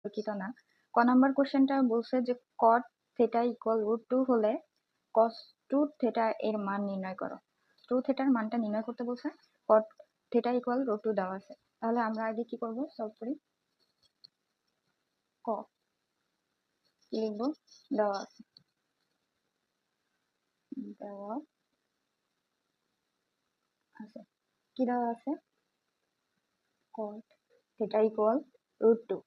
সম্পর্কিত না। ক নাম্বার কোশ্চেনটা বলছে যে cot থিটা ইকুয়াল √2 হলে cos 2 থিটা এর মান নির্ণয় করো। 2 থিটার মানটা নির্ণয় করতে বলছে, cot থিটা ইকুয়াল √2 দেওয়া আছে। তাহলে আমরা আগে কি করব, সলভ করি। ক কি লিখবো, দেওয়া আছে, দেওয়া আছে, কি দেওয়া আছে, cot থিটা ইকুয়াল √2।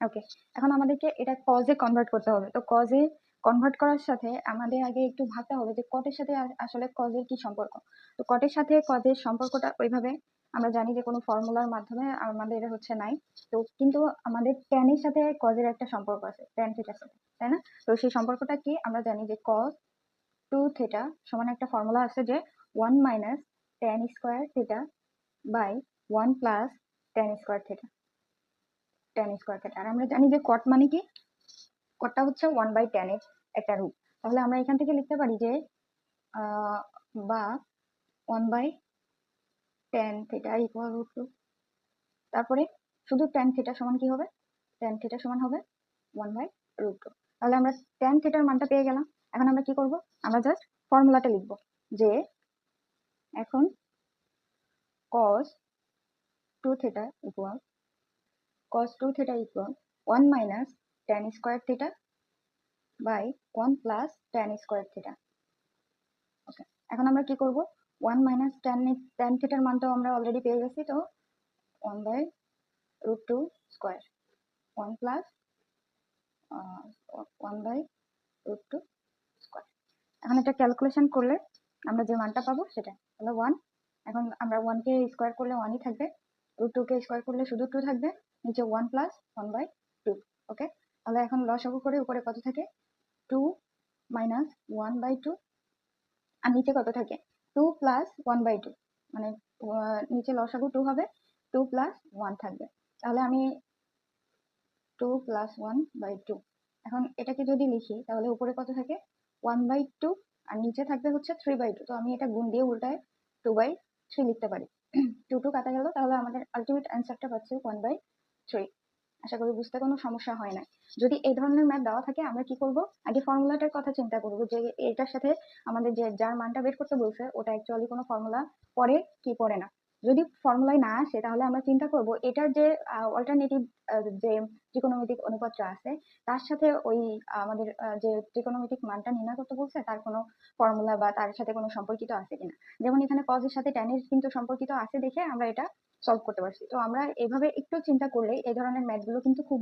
ওকে, এখন আমাদেরকে এটা কজে কনভার্ট করতে হবে। তো কজে কনভার্ট করার সাথে আমাদের আগে একটু ভাবতে হবে যে কটের সাথে আসলে কজের কি সম্পর্ক। তো কটের সাথে কজের সম্পর্কটা ওইভাবে আমরা জানি যে কোনো ফর্মুলার মাধ্যমে আমাদের হচ্ছে নাই। তো কিন্তু আমাদের ট্যানের সাথে কজের একটা সম্পর্ক আছে, ট্যান থিটার সাথে, তাই না? তো সেই সম্পর্কটা কি, আমরা জানি যে cos 2 থিটা সমান একটা ফর্মুলা আছে যে 1 minus tan square theta by 1 plus tan square theta, tan square theta. আর আমরা জানি যে কট মানে কি, কটটা হচ্ছে 1/tan এর একটা রূপ। তাহলে আমরা এখান থেকে লিখতে পারি যে বা 1/tan থিটা ইকুয়াল √2। তারপরে শুধু tan থিটা সমান কি হবে, tan থিটা সমান হবে 1/√2। তাহলে আমরা tan থিটার মানটা পেয়ে গেলাম। এখন আমরা কি করব, আমরা জাস্ট ফর্মুলাটা লিখব যে এখন cos 2 theta equal 1 minus tan square theta by 1 plus tan square theta. Okay, এখন আমরা কি করব, 1 মাইনাস tan থিটার মানটা আমরা অলরেডি পেয়ে গেছি। তো 1/√2 স্কোয়ার, 1 প্লাস 1/√2 স্কোয়ার। এখন এটা ক্যালকুলেশন করলে আমরা যে মানটা পাবো সেটা হলো 1। এখন আমরা 1 কে স্কোয়ার করলে 1ই থাকবে, √2 কে স্কোয়ার করলে শুধু 2 থাকবে, নিচে 1 প্লাস 1/2। ওকে, তাহলে এখন লসাগু করে উপরে কত থাকে, 2 মাইনাস 1/2, আর নিচে কত থাকে, 2 প্লাস 1/2, মানে নিচে লসাগু 2 হবে, 2 প্লাস 1 থাকবে। তাহলে আমি 2 প্লাস 1/2, এখন এটাকে যদি লিখি তাহলে উপরে কত থাকে, 1/2, আর নিচে থাকবে হচ্ছে 3/2। তো আমি এটা গুণ দিয়ে উল্টায় 2/3 লিখতে পারি। 2 কাটা গেল, তাহলে আমাদের আলটিমেট অ্যান্সারটা পাচ্ছি 1/3। আশা করি বুঝতে কোনো সমস্যা হয় না। যদি এই ধরনের ম্যাথ দেওয়া থাকে আমরা কি করব, আগে ফর্মুলাটার কথা চিন্তা করব যে এটার সাথে আমাদের যে যার মানটা বের করতে বলছে ওটা অ্যাকচুয়ালি কোনো ফর্মুলা পড়ে কি পড়ে না। যদি ফর্মুলায় না আসে তাহলে আমরা চিন্তা করব এটার যে অল্টারনেটিভ যে ত্রিকোণমিতিক অনুপাতটা আছে তার সাথে ওই আমাদের যে ত্রিকোণমিতিক মানটা নির্ণয় করতে বলছে তার কোনো ফর্মুলা বা তার সাথে কোনো সম্পর্কিত আছে কিনা। যেমন এখানে কজের সাথে ট্যানের কিন্তু সম্পর্কিত আছে দেখে আমরা এটা সলভ করতে পারছি। তো আমরা এভাবে একটু চিন্তা করলে এই ধরনের ম্যাথগুলো কিন্তু খুবই